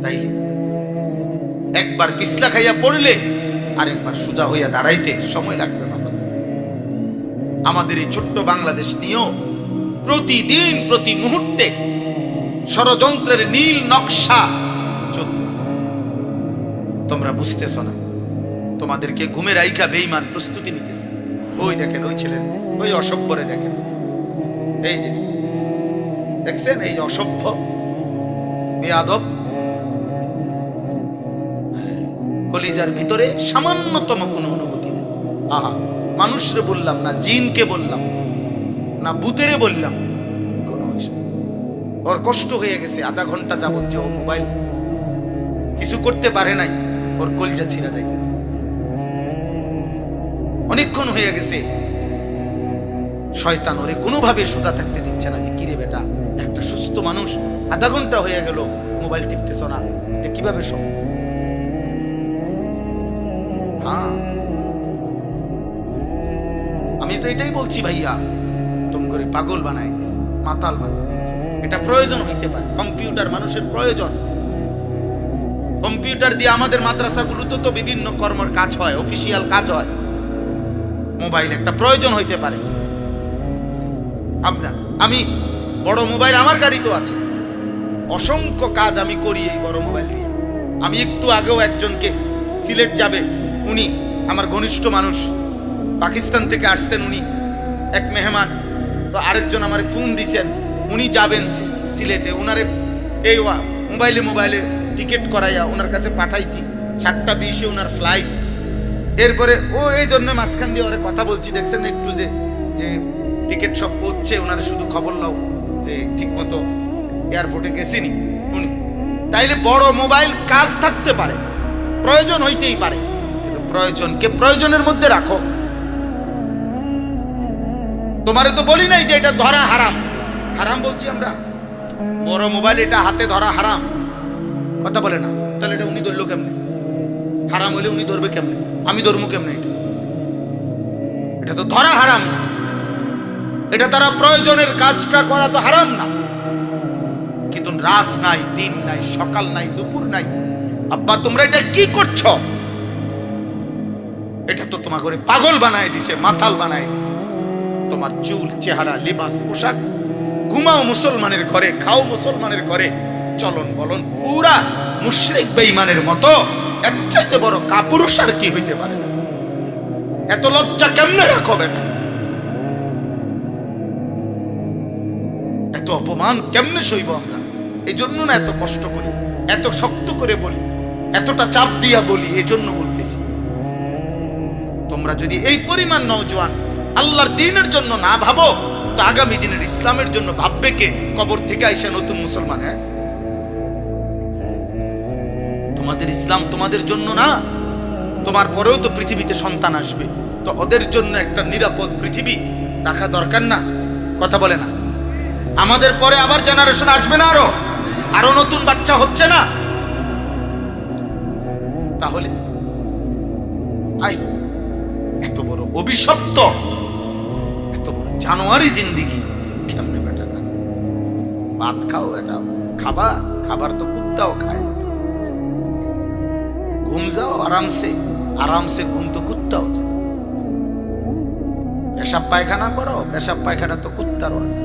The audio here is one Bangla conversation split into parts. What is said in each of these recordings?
তাইলে একবার পিছলা খাইয়া পড়লে আরেকবার সোজা হইয়া দাঁড়াইতে সময় লাগবে বাবা। আমাদের এই ছোট্ট বাংলাদেশ নিয়েও প্রতিদিন প্রতি মুহূর্তে ষড়যন্ত্রের নীল নকশা চলতেছে, তোমরা বুঝতেছ না। তোমাদেরকে ঘুমের আইকা বেঈমান প্রস্তুতি নিতেছে। ওই দেখেন ওই ছেলের ওই অসভ্যরে দেখেন, এই যে দেখছেন, এই যে অসভ্য বেয়াদব, কলিজার ভিতরে সামান্যতম কোনো অনুভূতি নেই। আহা, মানুষরে বললাম না, জিনকে বললাম না, ভূতেরে বললাম, ওর কষ্ট হয়ে গেছে। আধা ঘন্টা যাবত যে ও মোবাইল কিছু করতে পারে নাই, ওর কলিজা ছিঁড়া যাইতেছে। অনেকক্ষণ হয়ে গেছে, শয়তান ওরে কোনোভাবে সোজা থাকতে দিচ্ছে না। যে কিরে বেটা, একটা সুস্থ মানুষ আধা ঘন্টা হয়ে গেল মোবাইল টিপতেছ না, এটা কিভাবে সম্ভব? হ্যাঁ, আমি তো এটাই বলছি ভাইয়া, তুমি করে পাগল বানাই দিস, মাতাল বানাই। এটা প্রয়োজন হইতে পারে, কম্পিউটার মানুষের প্রয়োজন। কম্পিউটার দিয়ে আমাদের মাদ্রাসাগুলোতে তো বিভিন্ন কর্মের কাজ হয়, অফিসিয়াল কাজ হয়। মোবাইল একটা প্রয়োজন হইতে পারে আপনার। আমি বড় মোবাইল আমার গাড়ি তো আছে, অসংখ্য কাজ আমি করি এই বড় মোবাইল দিয়ে। আমি একটু আগেও একজনকে, সিলেট যাবে উনি আমার ঘনিষ্ঠ মানুষ, পাকিস্তান থেকে আসছেন উনি, এক মেহমান। তো আরেকজন আমার ফোন দিছেন, উনি যাবেন সিলেটে, ওনারে এই মোবাইলে টিকিট করাইয়া ওনার কাছে পাঠাইছি। 7:20 ওনার ফ্লাইট। এরপরে ও এই জন্য মাঝখান দিয়ে ওরে কথা বলছি, দেখছেন একটু যে টিকিট সব পড়ছে, ওনারে শুধু খবর লাও যে ঠিক মতো এয়ারপোর্টে গেছিনি উনি। তাইলে বড় মোবাইল কাজ থাকতে পারে, প্রয়োজন হইতেই পারে, কিন্তু প্রয়োজনকে প্রয়োজনের মধ্যে রাখো। তোমারে তো বলি নাই যে এটা ধরা হারাম, হারাম বলছি আমরা। বড় মোবাইল এটা হাতে ধরা হারাম, কথা বলে না। তাহলে এটা উনি ধরলো কেমনে? হারাম হইলে উনি ধরবে কেমনে? আমি ধরবো কেমনে? এটা তো ধরা হারাম না, এটা তারা প্রয়োজনের কাজটা করা তো হারাম না। কিন্তু রাত নাই, দিন নাই, সকাল নাই, দুপুর নাই, আব্বা তোমরা এটা কি করছো? এটা তো তোমার করে পাগল বানায় দিছে, মাতাল বানায় দিছে। তোমার চুল, চেহারা, লিবাস, পোশাক, ঘুমাও মুসলমানের ঘরে, খাও মুসলমানের ঘরে, চলন বলন পুরা মুশরিক বেঈমানের মতো। এর চাইতে বড় কাপুরুষ আর কি হইতে পারে? এত লজ্জা কেমনে রাখবে না? এত অপমান কেমনে সইব আমরা? এই জন্য না এত কষ্ট করি, এত শক্ত করে বলি, এতটা চাপ দিয়া বলি। এই জন্য বলতেছি, তোমরা যদি এই পরিমাণ নওজোয়ান আল্লাহর দ্বীনের জন্য না ভাবো, তো আগামী দিনের ইসলামের জন্য ভাববে কে? কবর থেকে আইসা নতুন মুসলমান। হ্যাঁ, তোমাদের ইসলাম তোমাদের জন্য না, তোমার পরেও তো পৃথিবীতে সন্তান আসবে, তো ওদের জন্য একটা নিরাপদ পৃথিবী রাখা দরকার না? কথা বলে না? আমাদের পরে আবার জেনারেশন আসবে না, আরো নতুন বাচ্চা হচ্ছে না? তাহলে এত বড় অভিশপ্ত, এত বড় জানোয়ারি জিন্দিগি কেমনে বেটা কাটে? ভাত খাও বেটা, খাবার তো কুত্তাও খায়। ঘুম যাও আরামসে ঘুম তো কুত্তাও যায়। পেশাব পায়খানা করো, পেশাব পায়খানা তো কুত্তারও আছে।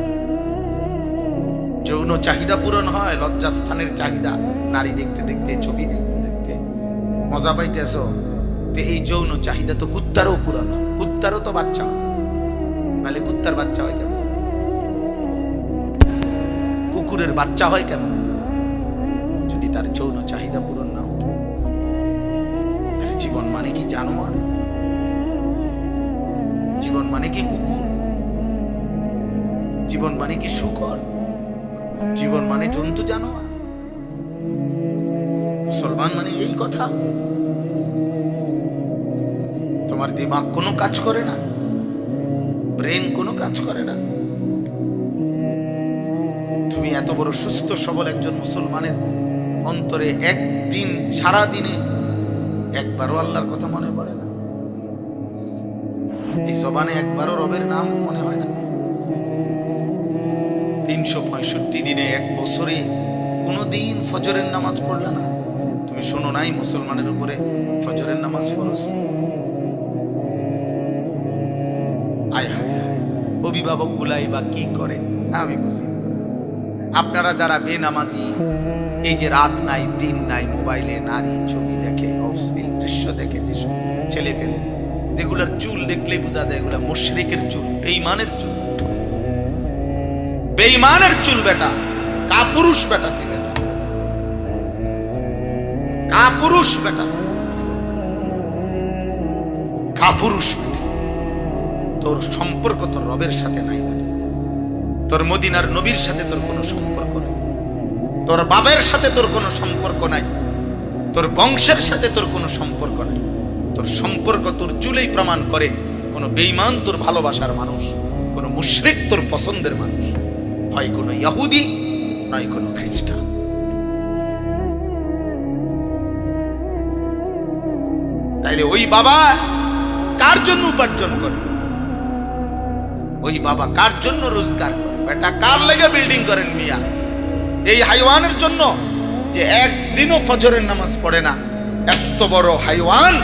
যৌন চাহিদা পূরণ হয়, লজ্জাস্থানের চাহিদা, নারী দেখতে দেখতে, ছবি দেখতে দেখতে মজা পাইতেছ, তো এই যৌন চাহিদা তো কুত্তারও পূরণ হয়, কুত্তারও তো বাচ্চা হয়। নাহলে কুত্তার বাচ্চা হয় কেমন? কুকুরের বাচ্চা হয় কেমন? যদি তার যৌন চাহিদা পূরণ না হতো। জীবন মানে কি জানোয়ার? জীবন মানে কি কুকুর? জীবন মানে কি শূকর? জীবন মানে জন্তু জানোয়ার? মুসলমান মানে এই কথা? তোমার দিমাগ কোনো কাজ করে না, ব্রেন কোনো কাজ করে না। তুমি এত বড় সুস্থ সবল একজন মুসলমানের অন্তরে একদিন, সারা দিনে একবারও আল্লাহর কথা মনে পড়ে না? এই জবানে একবারও রবের নাম মনে হয় না? 365 দিনে, এক বছরে কোনোদিন ফজরের নামাজ পড়লে না? তুমি শোনো নাই মুসলমানের উপরে ফজরের নামাজ ফরজ? আয় হায়, অভিভাবক গুলাই বা কি করে আমি বুঝি। আপনারা যারা বেনামাজি, এই যে রাত নাই দিন নাই মোবাইলে নারী ছবি দেখে, অশ্লীল দৃশ্য দেখে, যেসব ছেলে পেলে যেগুলার চুল দেখলেই বোঝা যায় এগুলা মুশরিকের চুল, বেঈমানের চুল, বেঈমানের চুল বেটা, কাপুরুষ বেটা, তুই বেটা কাপুরুষ বেটা, কাপুরুষ বেটা। তোর সম্পর্ক তোর রবের সাথে নাই বেটা, তোর মদিনার নবীর সাথে তোর কোনো সম্পর্ক নাই, তোর বাবার সাথে তোর কোনো সম্পর্ক নাই, তোর বংশের সাথে তোর কোনো সম্পর্ক নাই। তোর সম্পর্ক তোর চুলেই প্রমাণ করে কোনো বেঈমান তোর ভালোবাসার মানুষ, কোনো মুশরিক তোর পছন্দের মানুষ, হয় কোনো ইহুদি নয় কোনো খ্রিস্টান। তাইলে ওই বাবা কার জন্য উপার্জন করে? ওই বাবা কার জন্য রোজগার করে? বেটা কার লেগে বিল্ডিং করেন মিয়া? এই হাইওয়ানের জন্য যে একদিনও ফজরের নামাজ পড়ে না। এত বড় হাইওয়ান,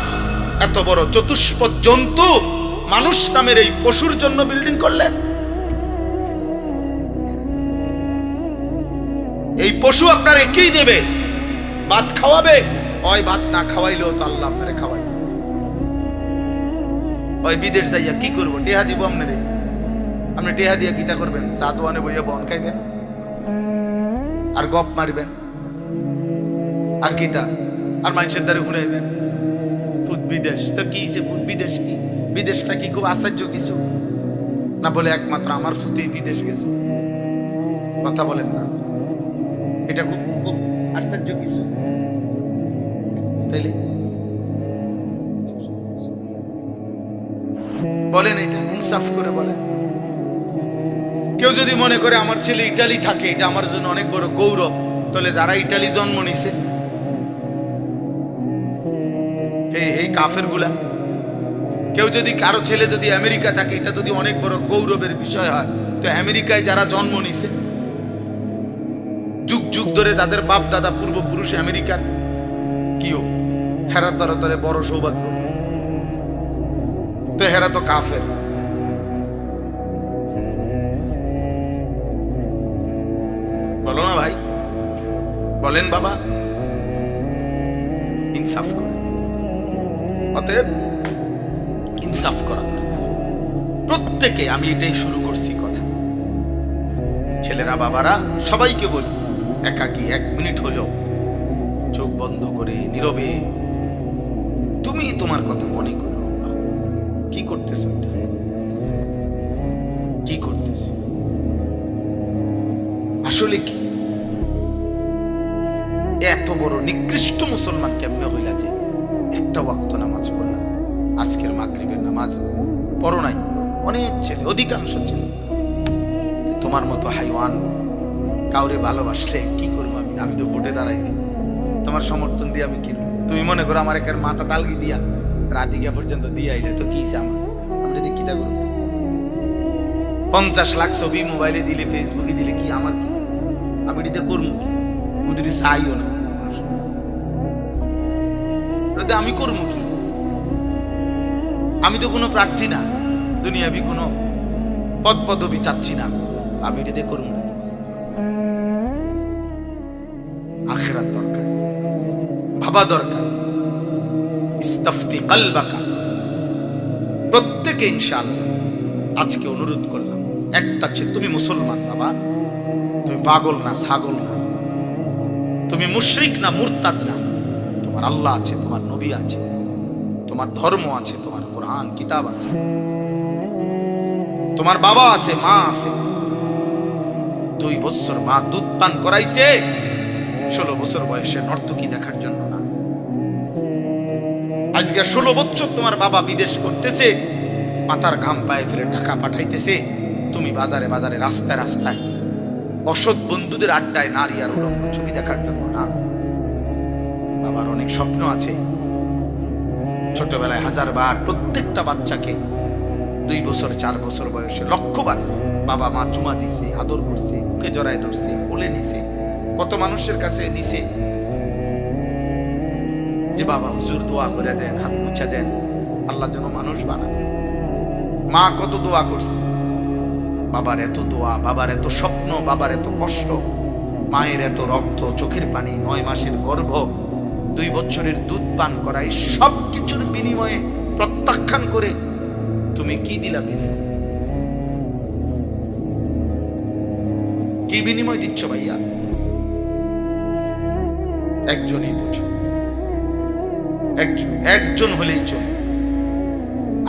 এত বড় চতুষ্পদ জন্তু, মানুষ নামের এই পশুর জন্য বিল্ডিং করলেন। এই পশু আপনার একেই দেবে, ভাত খাওয়াবে, ওই ভাত না খাওয়াইলেও তো আল্লাহ আপনারে খাওয়াই। ওই বিদেশ যাইয়া কি করবো? টেহা দিব আপনারে, আপনি টেহা দিয়া কিতা করবেন? চা দোয়ানে বইয়া বন খাইবেন আর গপ মারবেন আর কিতা, আর মানুষের দ্বারা ঘুরাইবেন। ফুট বিদেশ তো কি, ফুট বিদেশ কি? বিদেশটা কি খুব আশ্চর্য কিছু না? বলে একমাত্র আমার ফুতেই বিদেশ গেছে, কথা বলেন না? এটা খুব খুব আশ্চর্য কিছু, তাইলে বলেন, এটা ইনসাফ করে বলেন। কেউ যদি মনে করে আমার ছেলে ইটালি থাকে, এটা আমার জন্য অনেক বড় গৌরব, তাহলে যারা ইটালি জন্ম নিছে এই কাফের গুলা, কেউ যদি কারো ছেলে যদি আমেরিকা থাকে, এটা যদি অনেক বড় গৌরবের বিষয় হয়, তো আমেরিকায় যারা জন্ম নিছে যুগ যুগ ধরে, যাদের বাপ দাদা পূর্বপুরুষ আমেরিকার, কিও হেরা তরে বড় সৌভাগ্য, তো হেরা তো কাফের। বলো না ভাই, বলেন বাবা, ইনসাফ করে। অতএব ইনসাফ করা দরকার প্রত্যেকে। আমি এটাই শুরু করছি কথা, ছেলেরা বাবারা সবাইকে বলি, একাকী 1 মিনিট হলেও চোখ বন্ধ করে নীরবে তুমি তোমার কথা মনে করো। কি করতেছ? কি করতেছ? আসলে কি এত বড় নিকৃষ্ট মুসলমান কেমনে হইলা যে একটা ওয়াক্ত নামাজ পড়লাম? আজকের মাগরিবের নামাজ পড়ো নাই অনেক ছেলে, অধিকাংশ ছেলে। তোমার মতো হাইওয়ান কাউরে ভালোবাসলে কি করবো? আমি তো ভোটে দাঁড়াইছি, তোমার সমর্থন দিয়ে আমি কি? তুমি মনে করো আমার একের মাথা তালগি দিয়া রাতি গিয়া পর্যন্ত দিয়ে আইলে তো কি আমার, আমি যদি কিতা করবো? 50 লাখ ছবি মোবাইলে দিলে, ফেসবুকে দিলে কি আমার কি? আমি এটাতে করবো কি? ওদের চাইও না, আমি করবো কি? আমি তো কোনো প্রার্থী না, দুনিয়াবি কোনো পদ পদবি চাচ্ছি না, আমি এটাতে করবো না। আখিরাত দরকার, ভাবা দরকার। ইস্তাফতি কলবাকা, প্রত্যেকে ইনশাআল্লাহ আজকে অনুরোধ করলাম, একটা তুমি মুসলমান বাবা, তুমি পাগল না, ছাগল না, তুমি মুশরিক না, মুরতাদ না। তোমার আল্লাহ আছে, তোমার নবী আছে, তোমার ধর্ম আছে, তোমার কোরআন কিতাব আছে, তোমার বাবা আছে, মা আছে। 2 বছর মা দুধ পান করাইছে, 16 বছর বয়সে নর্তকী দেখার জন্য না। আজকে 16 বছর তোমার বাবা বিদেশ করতেছে, মাথার ঘাম পায়ে ফেলে টাকা পাঠাইতেছে, তুমি বাজারে বাজারে রাস্তায় রাস্তায় অসৎ বন্ধুদের আড্ডায় নারী আর উলঙ্গ ছবি দেখার জন্য না। বাবার অনেক স্বপ্ন আছে, ছোটবেলায় 1000 বার প্রত্যেকটা বাচ্চাকে 2 বছর 4 বছর বয়সে লক্ষবার বাবা মা চুমা দিছে, আদর করছে, বুকে জড়ায় ধরছে, কোলে নিছে, কত মানুষের কাছে দিছে যে বাবা হুজুর দোয়া করে দেন, হাত মুছা দেন, আল্লাহ যেন মানুষ বানান। মা কত দোয়া করছে, বাবার এত দোয়া, বাবার এত স্বপ্ন, বাবার এত কষ্ট, মায়ের এত রক্ত, চোখের পানি, 9 মাসের গর্ভ, 2 বছরের দুধ পান করা, এই সব কিছুর বিনিময়ে প্রত্যাখ্যান করে তুমি কি দিলা? বিনিময় কি বিনিময় দিচ্ছ ভাইয়া? একজনই বুঝো, একজন হলেই চল।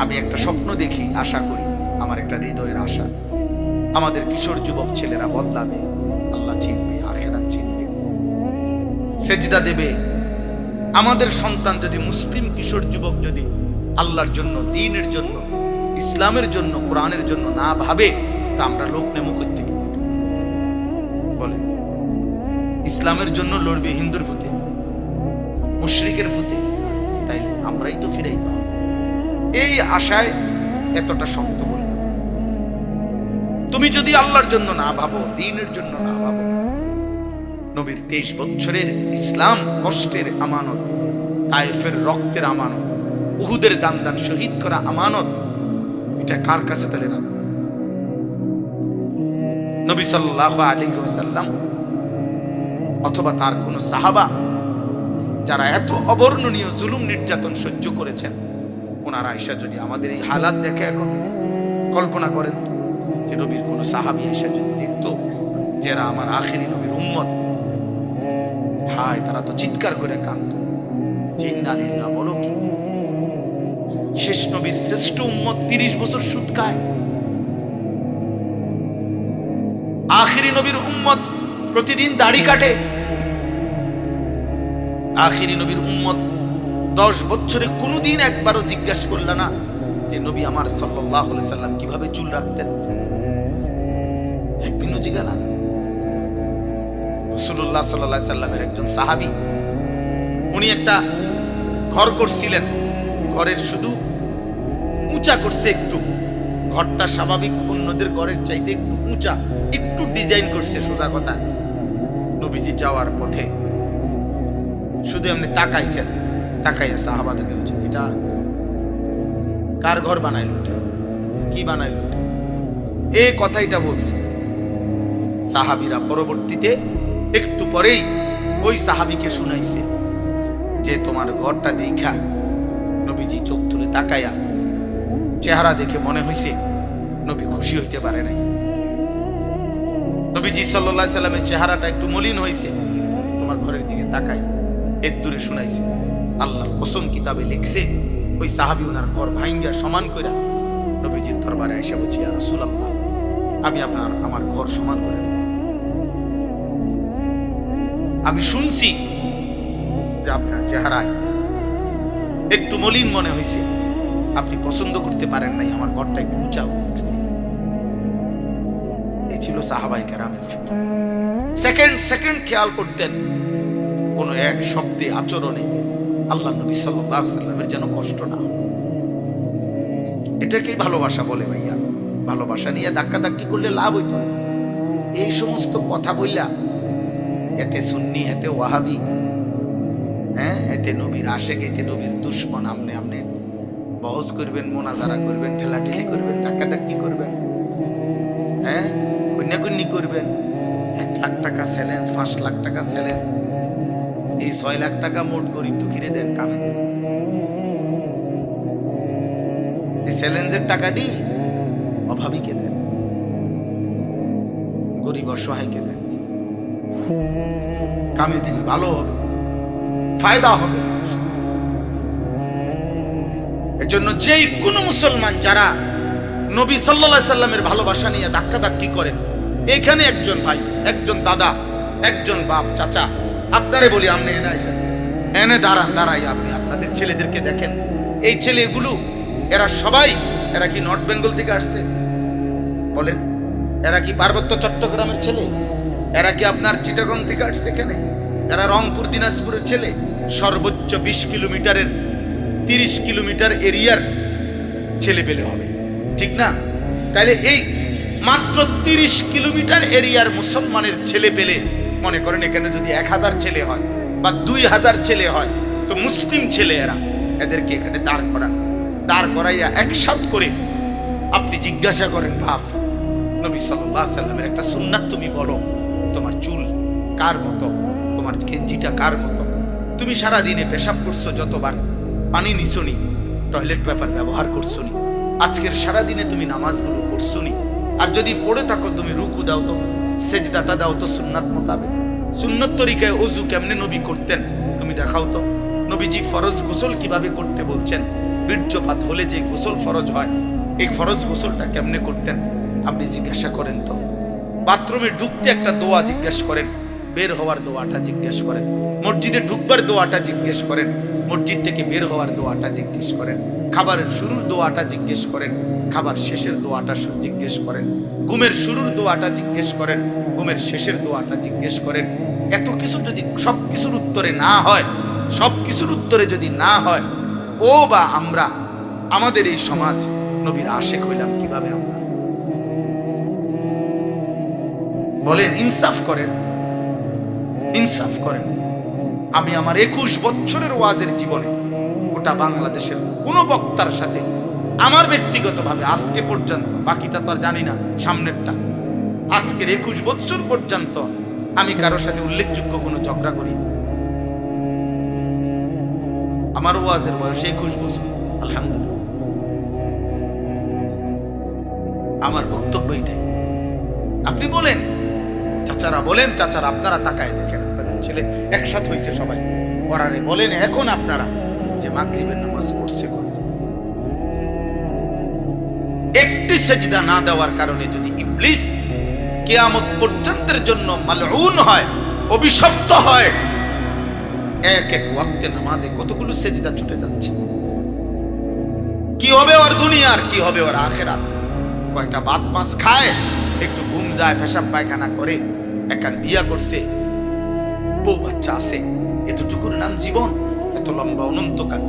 আমি একটা স্বপ্ন দেখি, আশা করি, আমার একটা হৃদয়ের আশা, আমাদের কিশোর যুবক ছেলেরা বদলাবে, আল্লাহ চিনবে, আখিরাত চিনবে, সেজদা দেবে। আমাদের সন্তান যদি, মুসলিম কিশোর যুবক যদি আল্লাহর জন্য, দ্বীনের জন্য, ইসলামের জন্য, কোরআনের জন্য না ভাবে, তা আমরা লোক নেমু কই থেকে? বলে ইসলামের জন্য লড়বে হিন্দুর ভূতে, মুশরিকের ভূতে, তাই আমরাই তো ফিরাই পাবো। এই আশায় এতটা শক্ত বললাম। তুমি যদি আল্লাহর জন্য না ভাবো, দ্বীনের জন্য না ভাবো, নবীর 23 বছরের ইসলাম কষ্টের আমানত, তায়েফের রক্তের আমানত, উহুদের দান শহীদ করা আমানত, এটা কার কাছে তাহলে রাখবো? নবী সাল্লাল্লাহু আলাইহি ওয়াসাল্লাম অথবা তার কোন সাহাবা যারা এত অবর্ণনীয় জুলুম নির্যাতন সহ্য করেছেন, ওনারা আয়েশা যদি আমাদের এই হালাত দেখে, এখন কল্পনা করেন যে নবীর কোন সাহাবী আয়েশা যদি দেখতো যে এরা আমার আখেরি নবীর উম্মত, হায় তারা তো চিৎকার করে কাঁদতো যে ইন্না লিল্লাহ, বলো কি? শেষ নবীর শ্রেষ্ঠ উম্মত 30 বছর সুদ খায়, আখেরি নবীর উম্মত প্রতিদিন দাড়ি কাটে, আখেরি নবীর উম্মত 10 বছরে কোনোদিন একবারও জিজ্ঞাসা করল না যে নবী আমার সাল্লাল্লাহু আলাইহি সাল্লাম কিভাবে চুল রাখতেন? একদিনও জিজ্ঞাসা না। রাসূলুল্লাহ সাল্লাল্লাহু আলাইহি সাল্লামের একজন সাহাবী, উনি একটা ঘর করছিলেন, ঘরের শুধু উঁচা করছে একটু, ঘরটা স্বাভাবিক অন্যদের ঘরের চাইতে একটু উঁচা, একটু ডিজাইন করছে, সোজা কথা। নবীজি যাওয়ার পথে শুধু এমনি তাকাইছেন, তাকাইয়া সাহাবাদেরকে বলছেন, এটা কার ঘর বানাইল, এটা কি বানাইল, এই কথাইটা বলছে। সাহাবীরা পরবর্তীতে একটু পরেই ওই সাহাবীকে শুনাইছে যে তোমার ঘরটা দেখা নবীজি চোখ তুলে তাকাইয়া চেহারা দেখে মনে হইছে নবী খুশি হইতে পারে নাই। নবীজি সাল্লাল্লাহু আলাইহি সাল্লামের চেহারাটা একটু মলিন হইছে, তোমার ঘরের দিকে তাকায় এর দূরে শুনাইছে। আল্লাহর কসম কিতাবে লিখছে, ওই সাহাবী ওনার ঘর ভাঙ্গা সমান কইরা নবীজির দরবারে এসে বলছি, ইয়া রাসূলুল্লাহ, আমি আমার ঘর সমান করে ফেলছি। আমি শুনছি যে আপনার চেহারায় একটু মলিন মনে হয়েছে, আপনি পছন্দ করতে পারেন নাই, আমার ঘরটা একটু উঁচা করছি। এই ছিল সাহাবায়ে কেরামের ফিকর। সেকেন্ড খেয়াল করতেন কোন এক শব্দে, আচরণে আল্লাহ নবী সাল্লাল্লাহু আলাইহি সাল্লামের যেন কষ্ট না। এটাকেই ভালোবাসা বলে ভাইয়া। ভালোবাসা নিয়ে ধাক্কাধাক্কি করলে লাভ হইতো না। এই সমস্ত কথা বললা এতে সুন্নি, এতে ওয়াহাবি, এতে নবীর আশেক, এতে নবীর দুশ্মন, আমনে বহস করবেন, মোনাজারা করবেন, ঠেলাঠেলি করবেন, ধাক্কাধাক্কি করবেন, কন্যাকন্যি করবেন, 1 লাখ টাকা চ্যালেঞ্জ, 5 লাখ টাকা চ্যালেঞ্জ, এই 6 লাখ টাকা মোট গরিব দুঃখীরে দেন, কামে দেন। এই চ্যালেঞ্জের টাকাটি অভাবীকে দেন, গরিব অসহায়কে দেন, কামে দিলে ভালো হবে, ফায়দা হবে। এজন্য যেই কোন মুসলমান যারা নবী সাল্লাল্লাহু আলাইহি সাল্লামের ভালোবাসা নিয়ে ধাক্কাধাক্কি করেন, এখানে একজন ভাই, একজন দাদা, একজন বাপ, চাচা, আপনারে বলি, আপনি এনে দাঁড়াই, আপনি আপনাদের ছেলেদেরকে দেখেন। এই ছেলেগুলো এরা সবাই, এরা কি নর্থ বেঙ্গল থেকে আসছে? বলেন, এরা কি পার্বত্য চট্টগ্রামের ছেলে? এরা কি আপনার চিটাগং থেকে আসছে? এখানে এরা রংপুর, দিনাজপুরের ছেলে। সর্বোচ্চ 20 কিলোমিটারের, 30 কিলোমিটার এরিয়ার ছেলে পেলে হবে, ঠিক না? তাইলে এই মাত্র 30 কিলোমিটার এরিয়ার মুসলমানের ছেলে পেলে মনে করেন এখানে যদি 1000 ছেলে হয় বা 2000 ছেলে হয়, তো মুসলিম ছেলে এদেরকে এখানে দাঁড় করাইয়া একসাথ করে আপনি জিজ্ঞাসা করেন, বাপ নবী সাল্লাল্লাহু আলাইহি সাল্লামের একটা সুন্নাত তুমি বলো, তোমার চুল কার মতো, তোমার গেঞ্জিটা কার মতো, তুমি সারা দিনে পেশাব করছো যতবার, পানি নিছনি, টয়লেট পেপার ব্যবহার করছো নি, আজকের সারা দিনে তুমি নামাজগুলো পড়ছো নি, আর যদি পড়ে থাকো তুমি রুকু দাও তো, সেজদাটা দাও তো সুন্নাত মোতাবেক, সুন্নত তরিকায় ওযু কেমনে নবী করতেন তুমি দেখাও তো, নবীজি ফরজ গোসল কিভাবে করতে বলছেন, বীর্যপাত হলে যে গোসল ফরজ হয় এই ফরজ গোসলটা কেমনে করতেন আপনি জিজ্ঞাসা করেন তো। বাথরুমে ঢুকতে একটা দোয়া জিজ্ঞেস করেন, বের হওয়ার দোয়াটা জিজ্ঞেস করেন, মসজিদে ঢুকবার দোয়াটা জিজ্ঞেস করেন, মসজিদ থেকে বের হওয়ার দোয়াটা জিজ্ঞেস করেন, খাবারের শুরুর দোয়াটা জিজ্ঞেস করেন, খাবার শেষের দোয়াটা জিজ্ঞেস করেন, ঘুমের শুরুর দোয়াটা জিজ্ঞেস করেন, ঘুমের শেষের দোয়াটা জিজ্ঞেস করেন। এত কিছু যদি সব কিছুর উত্তরে না হয়, সব কিছুর উত্তরে যদি না হয়, ও বা আমরা আমাদের এই সমাজ নবীর আশেক হইলাম কিভাবে? আমরা বলেন, ইনসাফ করেন, ইনসাফ করেন। আমি আমার 21 বছরের ওয়াজের জীবনে গোটা বাংলাদেশের কোন বক্তার সাথে আমার ব্যক্তিগতভাবে আজকে পর্যন্ত, বাকিটা তো আর জানি না সামনেরটা, আজকের 21 বছর পর্যন্ত আমি কারোর সাথে উল্লেখযোগ্য কোনো ঝগড়া করি। আমার ওয়াজের বয়স 21 বছর, আলহামদুলিল্লাহ। আমার বক্তব্য এটাই। আপনি বলেন, চাচারা বলেন, চাচারা আপনারা তাকায় দেখেন, আপনাদের ছেলে একসাথে হয়েছে সবাই পড়ারে, বলেন এখন আপনারা যে মাগরিবের নামাজ পড়ছে, একটি সেজদা না দেওয়ার কারণে যদি ইবলিস কিয়ামত পর্যন্তের জন্য মালউন হয়, অভিশপ্ত হয়, এক এক ওয়াক্তে নামাজে কতগুলো সেজদা ছুটে যাচ্ছে। কি হবে ওর দুনিয়ার, কি হবে ওর আখিরাত? কয়টা ভাত মাছ খায়, একটু ঘুম যায়, পেশাব পায়খানা করে, একান বিয়া করছে, বউ বাচ্চা আছে, এতটুকুর নাম জীবন? এত লম্বা অনন্তকাল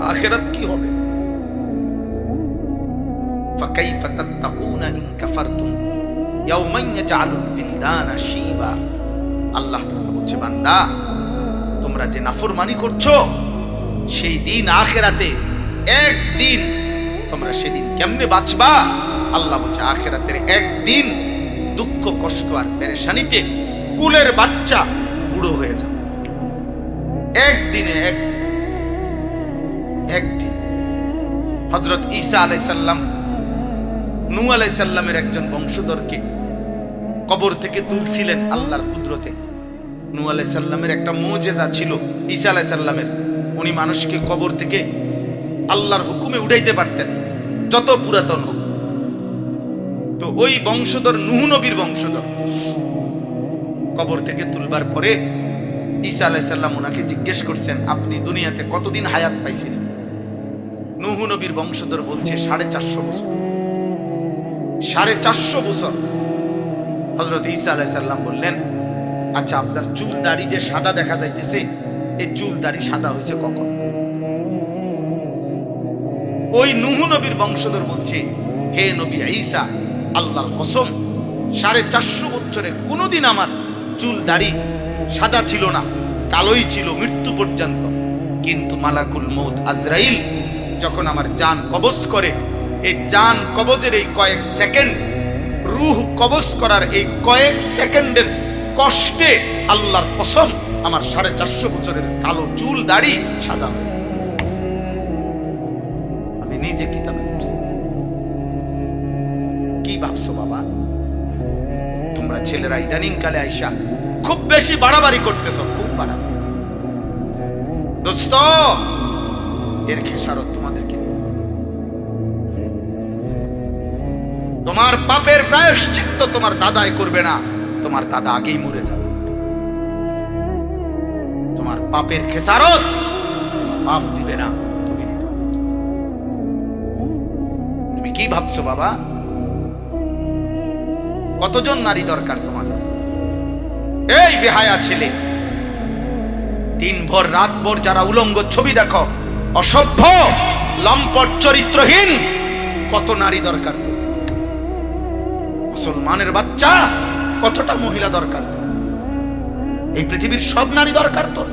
আখিরাত কি হবে? ফাকাইফা তাত্তাকুনা ইন কাফারতুম ইয়াওমান ইয়াজআলুল বিলদানা শিবা। আল্লাহ তাআলা বলছে, বান্দা তোমরা যে নাফরমানি করছো, সেই দিন আখিরাতে একদিন তোমরা সেদিন কেমনে বাঁচবা? আল্লাহ বলছে, আখিরাতের একদিন দুঃখ কষ্ট আর পেরেশানিতে কুলের বাচ্চা বুড়ো হয়ে যাবে। একদিনে একদিন। হযরত ঈসা আলাইহিস সালাম নূহ আলাইহিস সালামের একজন বংশধরকে কবর থেকে তুলছিলেন আল্লাহর কুদরতে। নূহ আলাইহিস সালামের একটা মুজিজা ছিল ঈসা আলাইহিস সালামের, উনি মানুষকে কবর থেকে আল্লাহর হুকুমে উঠাইতে পারতেন, যত পুরাতন হোক। তো ওই বংশধর নূহ নবীর বংশধর কবর থেকে তুলবার পরে ঈসা আলাইহিস সালাম ওনাকে জিজ্ঞেস করছেন, আপনি দুনিয়াতে কতদিন হায়াত পাইছিলেন? নূহ নবীর বংশধর বলছে 450 বছর। 450 বছর। হযরত ঈসা আলাইহিস সালাম বললেন, আচ্ছা আপনার চুল দাড়ি যে সাদা দেখা যাইতেছে, এই চুল দাড়ি সাদা হয়েছে কখন? ওই নূহ নবীর বংশধর বলছে, হে নবী ঈসা, আল্লাহর কসম 450 বছরে কোনোদিন আমার চুল দাড়ি সাদা ছিল না, কালোই ছিল মৃত্যু পর্যন্ত। কিন্তু মালাকুল মউত আজরাইল যখন আমার জান কবজ করে, এই জান কবজের এই কয়েক সেকেন্ড, রূহ কবজ করার এই কয়েক সেকেন্ডের কষ্টে আল্লাহর কসম আমার 450 বছরের কালো চুল দাড়ি সাদা হয়ে গেছে। আমি নিজে কিতাবে পড়ছি। কি ভাবছো বাবা তোমরা ছেলেরা ইদানিং কালে আইসা খুব বেশি বাড়াবাড়ি করতেছো, খুব বাড়াবাড়ি। দোস্ত, এর খেসারত তোমাদেরকে, তোমার পাপের প্রায়শ্চিত্ত তোমার দাদাই করবে না, তোমার দাদা আগেই মরে যাবে। তোমার পাপের খেসারত তোমার বাপ দিবে না, তুমি দিতে হবে। তুমি কি ভাবছো বাবা? কতজন নারী দরকার তোমাদের? এই বেহায়া ছেলে, দিনভর রাতভর যারা উলঙ্গ ছবি দেখো, অসভ্য লম্পট চরিত্রহীন, কত নারী দরকার তো? মুসলমানের বাচ্চা, কতটা মহিলা দরকার তো? এই পৃথিবীর সব নারী দরকার তোর?